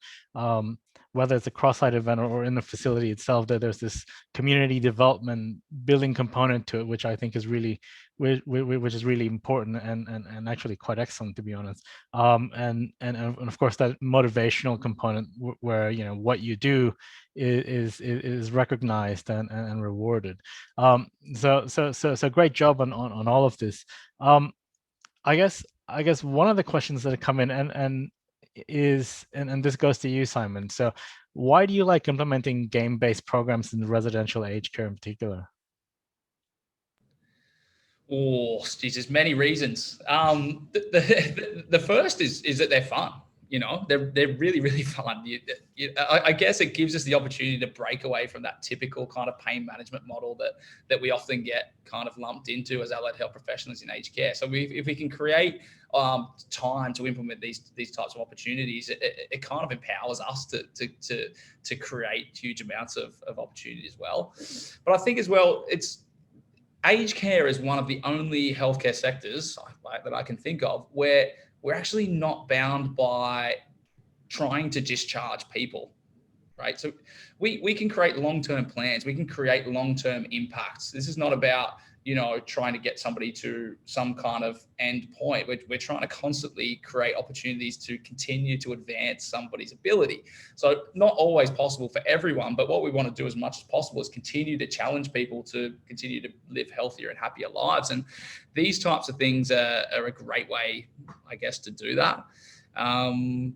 whether it's a cross-site event or in the facility itself, that there's this community development building component to it, which I think is really which is really important and actually quite excellent, to be honest. And of course that motivational component where what you do is recognized and rewarded. So great job on all of this. I guess one of the questions that have come in and this goes to you, Simon. So why do you like implementing game-based programs in residential aged care in particular? Oh, geez, there's many reasons. The first is that they're fun. They're really, really fun. I guess it gives us the opportunity to break away from that typical kind of pain management model that we often get kind of lumped into as allied health professionals in aged care. So if we can create time to implement these types of opportunities, it kind of empowers us to create huge amounts of opportunity as well. But I think as well, aged care is one of the only healthcare sectors that I can think of where we're actually not bound by trying to discharge people, right? So we can create long-term plans. We can create long-term impacts. This is not about, trying to get somebody to some kind of end point. We're trying to constantly create opportunities to continue to advance somebody's ability. So not always possible for everyone, but what we want to do as much as possible is continue to challenge people to continue to live healthier and happier lives. And these types of things are a great way, I guess, to do that. And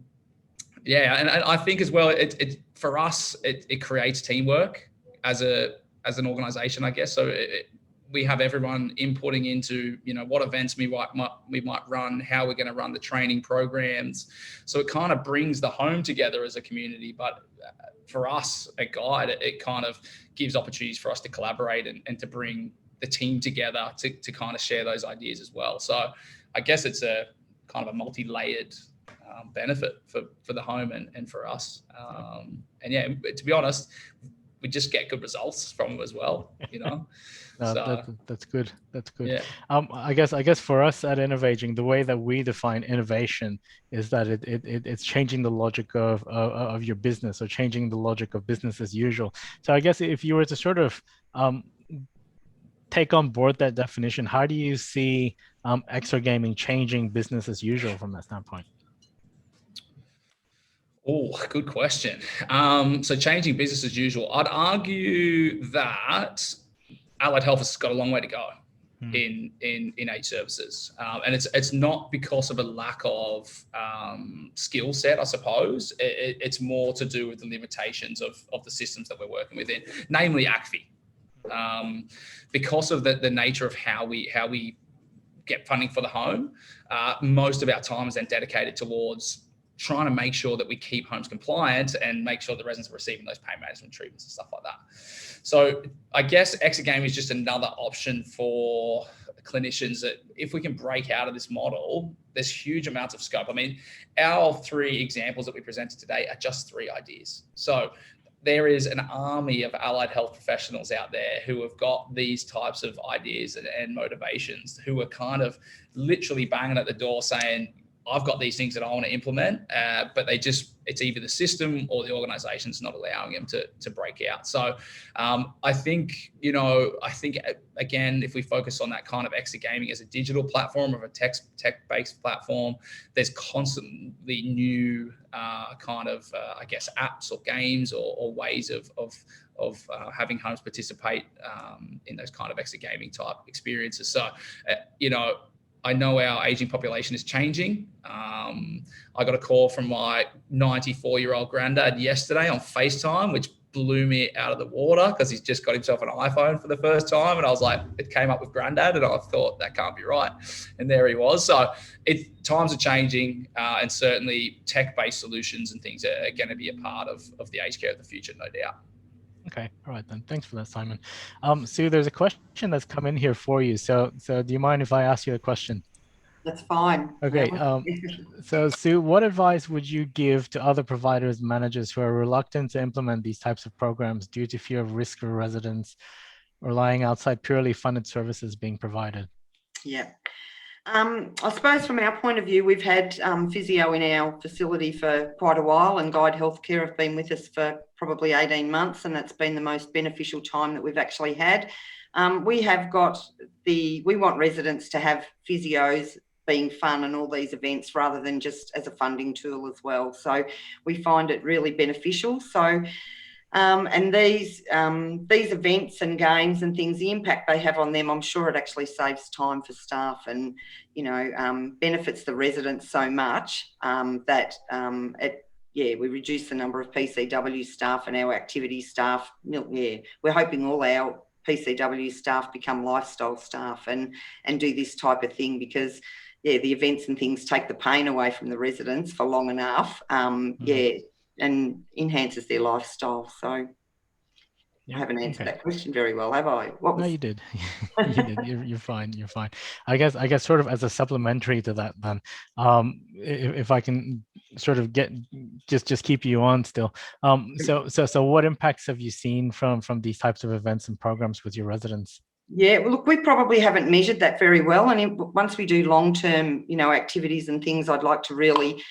I think as well, for us, it creates teamwork as an organization, I guess. So we have everyone inputting into, what events we might run, how we're going to run the training programs. So it kind of brings the home together as a community. But for us at Guide, it kind of gives opportunities for us to collaborate and to bring the team together to kind of share those ideas as well. So I guess it's a kind of a multi-layered benefit for the home and for us. To be honest, we just get good results from them as well, That's good. That's good. Yeah. I guess for us at Innovageing, the way that we define innovation is that it's changing the logic of your business, or changing the logic of business as usual. So I guess if you were to sort of take on board that definition, how do you see exergaming changing business as usual from that standpoint? Oh, good question. So changing business as usual, I'd argue that allied health has got a long way to go in aged services, and it's not because of a lack of skill set, I suppose. It's more to do with the limitations of the systems that we're working within, namely ACFI, because of the nature of how we get funding for the home. Most of our time is then dedicated towards trying to make sure that we keep homes compliant and make sure the residents are receiving those pain management treatments and stuff like that. So I guess exergaming is just another option for clinicians that if we can break out of this model, there's huge amounts of scope. I mean, our 3 examples that we presented today are just 3 ideas. So there is an army of allied health professionals out there who have got these types of ideas and motivations, who are kind of literally banging at the door saying, I've got these things that I want to implement, but it's either the system or the organization's not allowing them to break out. So I think again, if we focus on that kind of exergaming as a digital platform or a tech-based platform, there's constantly new I guess apps or games or ways of having homes participate in those kind of exergaming type experiences. So, I know our aging population is changing. I got a call from my 94-year-old granddad yesterday on FaceTime, which blew me out of the water because he's just got himself an iPhone for the first time. And I was like, it came up with Granddad, and I thought that can't be right. And there he was. So times are changing, and certainly tech-based solutions and things are going to be a part of the aged care of the future, no doubt. Okay, all right then. Thanks for that, Simon. Sue, there's a question that's come in here for you. So do you mind if I ask you a question? That's fine. Okay. So Sue, what advice would you give to other providers, managers who are reluctant to implement these types of programs due to fear of risk for residents, relying outside purely funded services being provided? Yeah. I suppose from our point of view, we've had physio in our facility for quite a while, and Guide Healthcare have been with us for probably 18 months, and it's been the most beneficial time that we've actually had. We want residents to have physios being fun and all these events rather than just as a funding tool as well. So we find it really beneficial. So and these events and games and things, the impact they have on them, I'm sure it actually saves time for staff and, benefits the residents so much that we reduce the number of PCW staff and our activity staff. Yeah, we're hoping all our PCW staff become lifestyle staff and do this type of thing because, the events and things take the pain away from the residents for long enough. And enhances their lifestyle. So I haven't answered that question very well, have I? No, you did. You did. You're fine. You're fine. I guess sort of as a supplementary to that, then, if I can sort of just keep you on still. So what impacts have you seen from these types of events and programs with your residents? Yeah, well, look, we probably haven't measured that very well. And once we do long-term, activities and things, I'd like to really,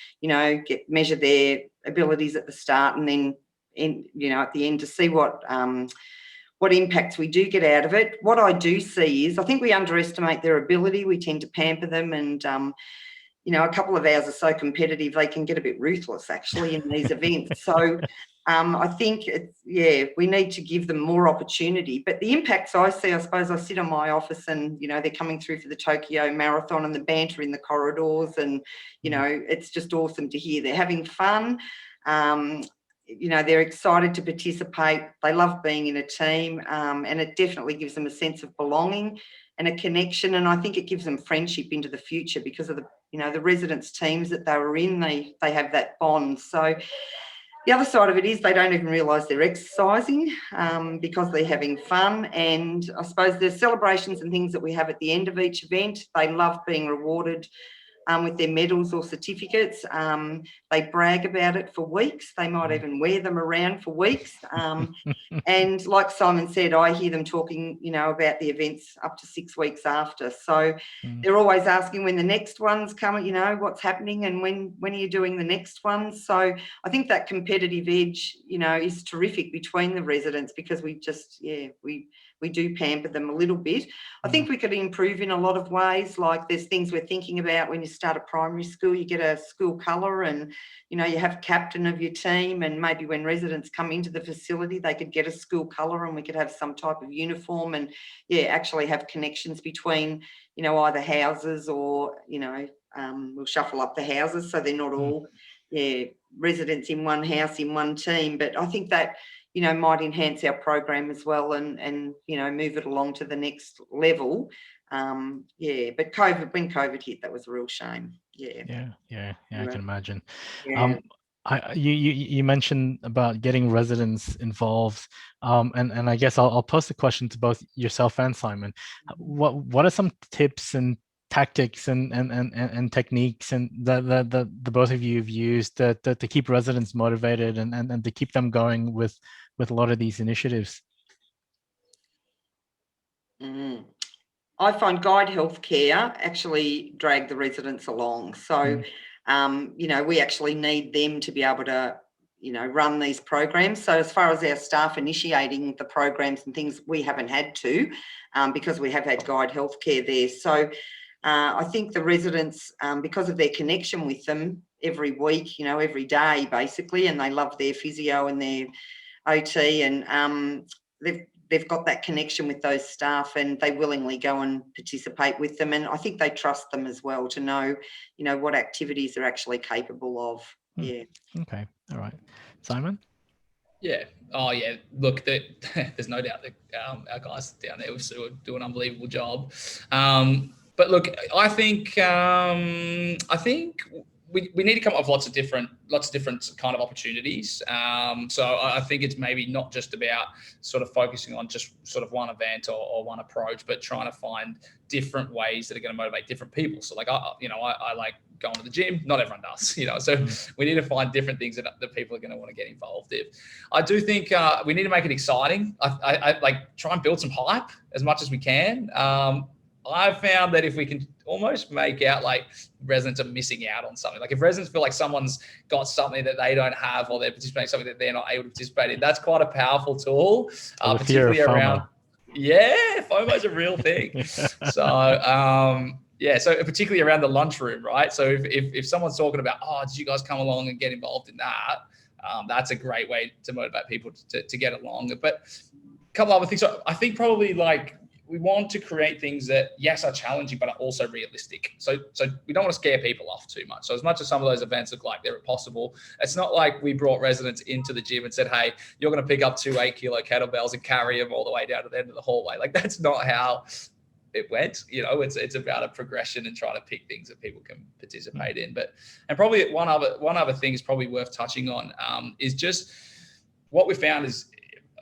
measure their abilities at the start and then, at the end to see what impacts we do get out of it. What I do see is I think we underestimate their ability. We tend to pamper them and, a couple of hours are so competitive, they can get a bit ruthless actually in these events. So I think we need to give them more opportunity. But the impacts I see, I suppose I sit in my office and, they're coming through for the Tokyo Marathon and the banter in the corridors and, it's just awesome to hear. They're having fun. They're excited to participate. They love being in a team and it definitely gives them a sense of belonging and a connection. And I think it gives them friendship into the future because of the residents' teams that they were in, they have that bond. So the other side of it is they don't even realise they're exercising because they're having fun. And I suppose the celebrations and things that we have at the end of each event, they love being rewarded with their medals or certificates. They brag about it for weeks. They might even wear them around for weeks. And like Simon said, I hear them talking, about the events up to 6 weeks after. So they're always asking when the next one's coming, what's happening and when are you doing the next one? So I think that competitive edge, is terrific between the residents because we just, we do pamper them a little bit. I think we could improve in a lot of ways. Like there's things we're thinking about when you start a primary school, you get a school colour and, you have a captain of your team and maybe when residents come into the facility, they could get a school colour and we could have some type of uniform and, actually have connections between, either houses or, we'll shuffle up the houses so they're not all, residents in one house in one team. But I think that, might enhance our program as well and move it along to the next level. But when COVID hit, that was a real shame. I can imagine. Yeah. You mentioned about getting residents involved, and I guess I'll pose the question to both yourself and Simon. What are some tips and tactics and techniques and that the both of you have used to keep residents motivated and to keep them going with a lot of these initiatives? I find Guide Healthcare actually drag the residents along. So, we actually need them to be able to, run these programs. So as far as our staff initiating the programs and things, we haven't had to because we have had Guide Healthcare there. So I think the residents, because of their connection with them every week, every day basically, and they love their physio and their OT and they've got that connection with those staff and they willingly go and participate with them. And I think they trust them as well to know, what activities they're actually capable of. Yeah. Okay. All right. Simon? Yeah. Oh, yeah. Look, there's no doubt that our guys down there will do an unbelievable job. But look, I think we need to come up with lots of different kind of opportunities. So I think it's maybe not just about sort of focusing on just sort of one event or one approach, but trying to find different ways that are going to motivate different people. So like, I like going to the gym. Not everyone does, so we need to find different things that people are going to want to get involved in. I do think we need to make it exciting. I like try and build some hype as much as we can. I've found that if we can almost make out like residents are missing out on something, like if residents feel like someone's got something that they don't have, or they're participating in something that they're not able to participate in, that's quite a powerful tool, particularly around. Yeah, FOMO is a real thing. So, so particularly around the lunchroom, right? So if someone's talking about, oh, did you guys come along and get involved in that? That's a great way to motivate people to get along. But a couple other things. So I think probably like we want to create things that, yes, are challenging, but are also realistic. So we don't want to scare people off too much. So as much as some of those events look like they're impossible, it's not like we brought residents into the gym and said, hey, you're going to pick up 2 8-kilo kettlebells and carry them all the way down to the end of the hallway. Like that's not how it went. It's about a progression and trying to pick things that people can participate in. And probably one other thing is probably worth touching on is just what we found is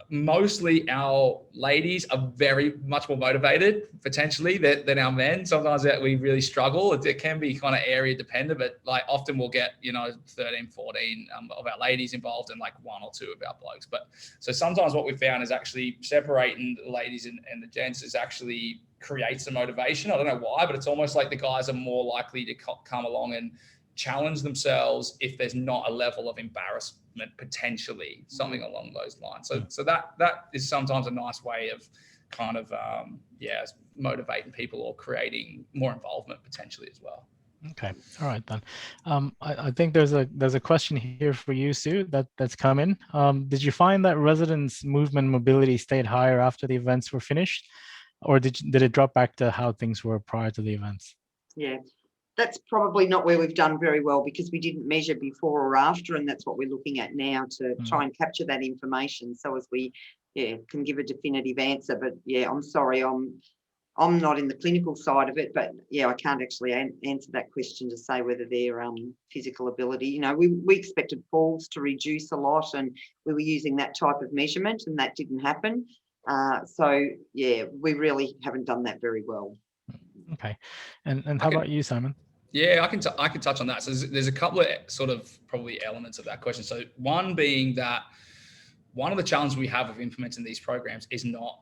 mostly our ladies are very much more motivated potentially than our men. Sometimes that we really struggle. It can be kind of area dependent, but like often we'll get 13, 14 of our ladies involved and like 1 or 2 of our blokes. But so sometimes what we found is actually separating the ladies and the gents is actually creates some motivation. I don't know why, but it's almost like the guys are more likely to come along and challenge themselves if there's not a level of embarrassment, potentially something along those lines. So that is sometimes a nice way of kind of motivating people or creating more involvement potentially as well. Okay, all right then. I think there's a question here for you, Sue, that's come in. Did you find that residents' movement mobility stayed higher after the events were finished, or did it drop back to how things were prior to the events? Yeah. That's probably not where we've done very well because we didn't measure before or after, and that's what we're looking at now to try and capture that information so as we can give a definitive answer. But yeah, I'm sorry, I'm not in the clinical side of it, but yeah, I can't actually answer that question to say whether their physical ability. We expected falls to reduce a lot, and we were using that type of measurement, and that didn't happen. So yeah, we really haven't done that very well. Okay, and how about you, Simon? Yeah, I can touch on that. So there's a couple of sort of probably elements of that question. So one being that one of the challenges we have of implementing these programs is not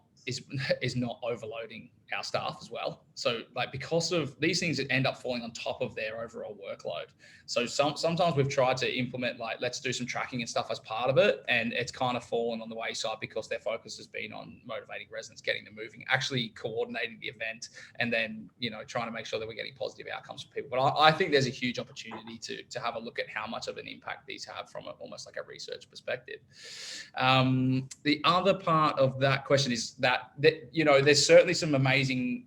overloading our staff as well. So like because of these things that end up falling on top of their overall workload. So sometimes we've tried to implement like, let's do some tracking and stuff as part of it. And it's kind of fallen on the wayside because their focus has been on motivating residents, getting them moving, actually coordinating the event, and then, trying to make sure that we're getting positive outcomes for people. But I think there's a huge opportunity to have a look at how much of an impact these have from almost like a research perspective. The other part of that question is that there's certainly some amazing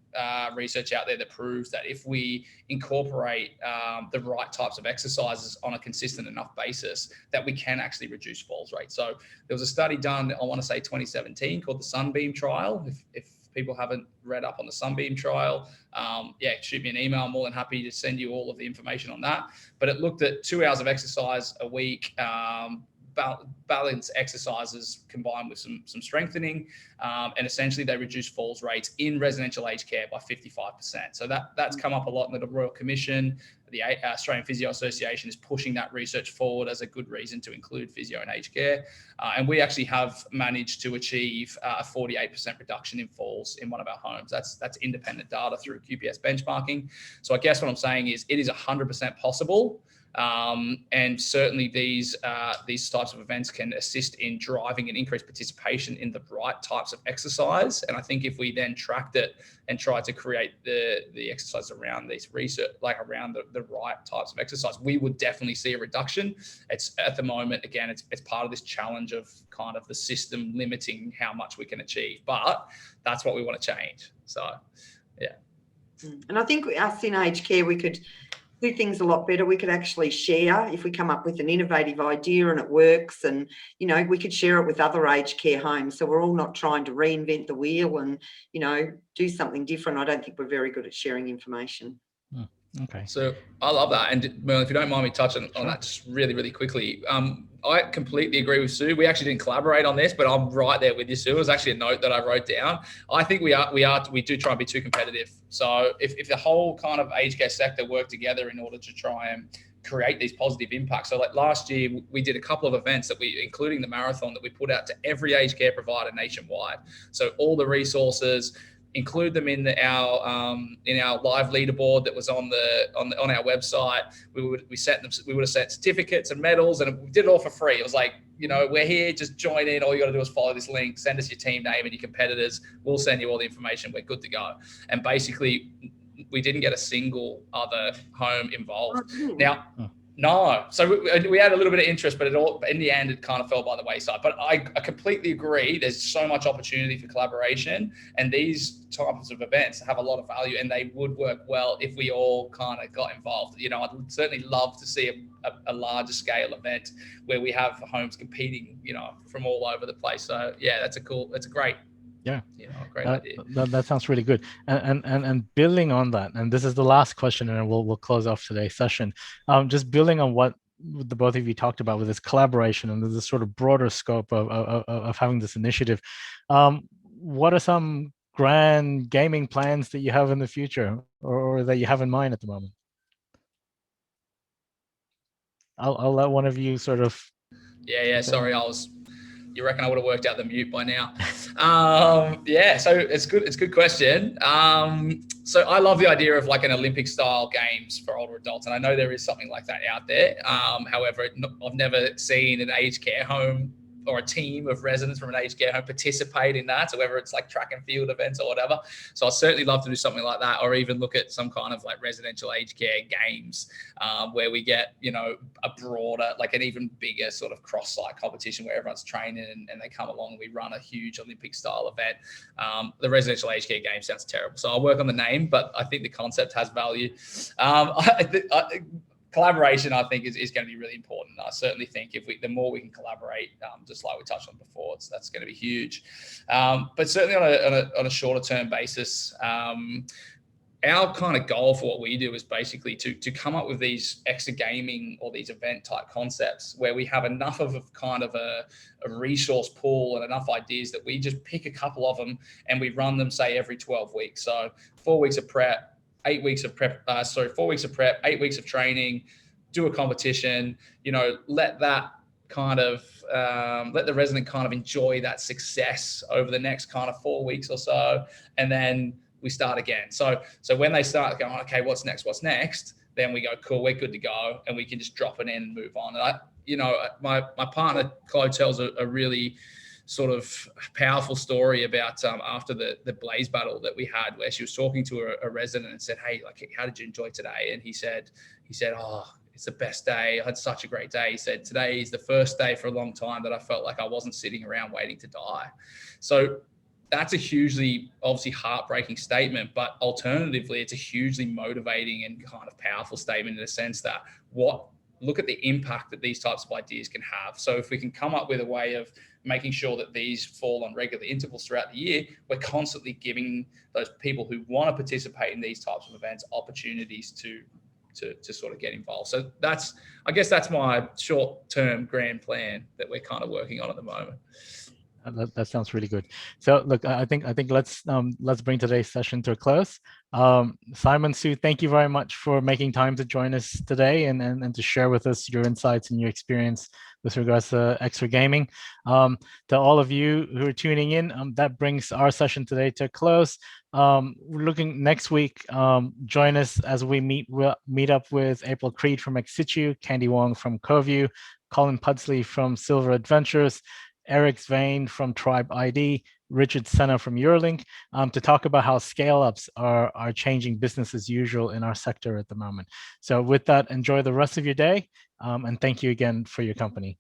research out there that proves that if we incorporate the right types of exercises on a consistent enough basis, that we can actually reduce falls rates. So there was a study done, I want to say 2017, called the Sunbeam trial. If people haven't read up on the Sunbeam trial, shoot me an email. I'm more than happy to send you all of the information on that. But it looked at 2 hours of exercise a week, balance exercises combined with some strengthening, and essentially they reduce falls rates in residential aged care by 55%. So that's come up a lot in the Royal Commission. The Australian Physio Association is pushing that research forward as a good reason to include physio in aged care. And we actually have managed to achieve a 48% reduction in falls in one of our homes. That's independent data through QPS benchmarking. So I guess what I'm saying is it is 100% possible. And certainly these types of events can assist in driving an increased participation in the right types of exercise. And I think if we then tracked it and tried to create the exercise around these research, like around the right types of exercise, we would definitely see a reduction. It's at the moment, again, it's part of this challenge of kind of the system limiting how much we can achieve, but that's what we want to change. So, yeah. And I think us in aged care, we could do things a lot better. We could actually share if we come up with an innovative idea and it works, and we could share it with other aged care homes. So we're all not trying to reinvent the wheel and do something different. I don't think we're very good at sharing information. Okay. So I love that. And Merlin, if you don't mind me touching on that just really, really quickly, I completely agree with Sue. We actually didn't collaborate on this, but I'm right there with you, Sue. It was actually a note that I wrote down. I think we do try and be too competitive. So if the whole kind of aged care sector worked together in order to try and create these positive impacts. So like last year, we did a couple of events including the marathon, that we put out to every aged care provider nationwide. So all the resources, include them in our live leaderboard that was on our website. We would have sent certificates and medals, and we did it all for free. It was like, we're here, just join in. All you got to do is follow this link, send us your team name and your competitors. We'll send you all the information. We're good to go. And basically, we didn't get a single other home involved. Now, no. So we had a little bit of interest, but in the end, it kind of fell by the wayside. But I completely agree. There's so much opportunity for collaboration, and these types of events have a lot of value, and they would work well if we all kind of got involved. I'd certainly love to see a larger scale event where we have homes competing, from all over the place. So yeah, that's a great. Yeah, great idea. That sounds really good. And building on that, and this is the last question, and we'll close off today's session. Just building on what the both of you talked about with this collaboration and this sort of broader scope of having this initiative. What are some grand gaming plans that you have in the future, or that you have in mind at the moment? I'll let one of you sort of. Yeah. Sorry, you reckon I would have worked out the mute by now? So it's good. It's a good question. So I love the idea of like an Olympic style games for older adults. And I know there is something like that out there. However, I've never seen an aged care home or a team of residents from an aged care home participate in that. So whether it's like track and field events or whatever. So I'd certainly love to do something like that, or even look at some kind of like residential aged care games where we get, a broader, like an even bigger sort of cross-site competition where everyone's training and they come along and we run a huge Olympic style event. The residential aged care game sounds terrible. So I'll work on the name, but I think the concept has value. Collaboration, I think, is going to be really important. I certainly think the more we can collaborate, just like we touched on before, that's going to be huge. But certainly on a shorter term basis, our kind of goal for what we do is basically to come up with these extra gaming or these event type concepts where we have enough of a resource pool and enough ideas that we just pick a couple of them and we run them, say, every 12 weeks. So 4 weeks of prep, 8 weeks of prep, 4 weeks of prep, 8 weeks of training, do a competition, let that kind of, let the resident kind of enjoy that success over the next kind of 4 weeks or so. And then we start again. So when they start going, okay, what's next? Then we go, cool, we're good to go. And we can just drop it in and move on. And my partner, Chloe, tells a really sort of powerful story about after the Blaze battle that we had, where she was talking to a resident and said, hey, like, how did you enjoy today? And he said, oh, it's the best day. I had such a great day. He said, today is the first day for a long time that I felt like I wasn't sitting around waiting to die. So that's a hugely, obviously, heartbreaking statement, but alternatively, it's a hugely motivating and kind of powerful statement in the sense that look at the impact that these types of ideas can have. So if we can come up with a way of making sure that these fall on regular intervals throughout the year, we're constantly giving those people who want to participate in these types of events opportunities to sort of get involved. So I guess that's my short-term grand plan that we're kind of working on at the moment. That sounds really good. So look, I think let's bring today's session to a close. Simon, Sue, thank you very much for making time to join us today and to share with us your insights and your experience with regards to extra gaming. To all of you who are tuning in, that brings our session today to a close. We're looking next week. Join us as we meet up with April Creed from Exitu, Candy Wong from Coview, Colin Pudsley from Silver Adventures, Eric Svane from Tribe ID, Richard Senna from Eurolink, to talk about how scale-ups are changing business as usual in our sector at the moment. So with that, enjoy the rest of your day, and thank you again for your company.